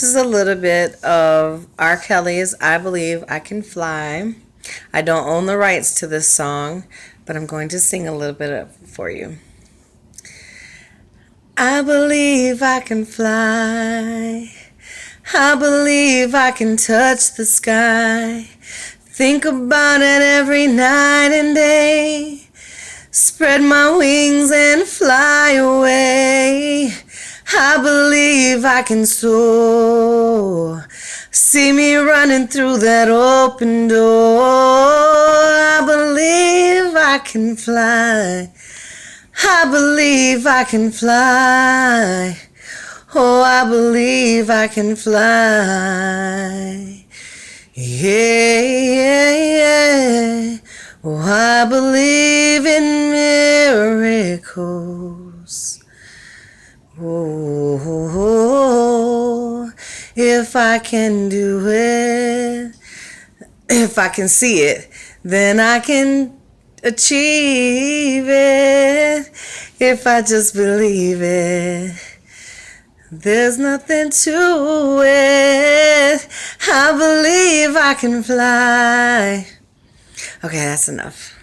is a little bit of R. Kelly's I Believe I Can Fly. I don't own the rights to this song, but I'm going to sing a little bit of it for you. I believe I can fly. I believe I can touch the sky. Think about it every night and day. Spread my wings and fly away. I believe I can soar. See me running through that open door. I believe I can fly. I believe I can fly. Oh, I believe I can fly. Yeah, yeah, yeah. Oh, I believe in miracles. Oh, if I can do it, if I can see it, then I can achieve it. If I just believe it, there's nothing to it. I believe I can fly. Okay, that's enough.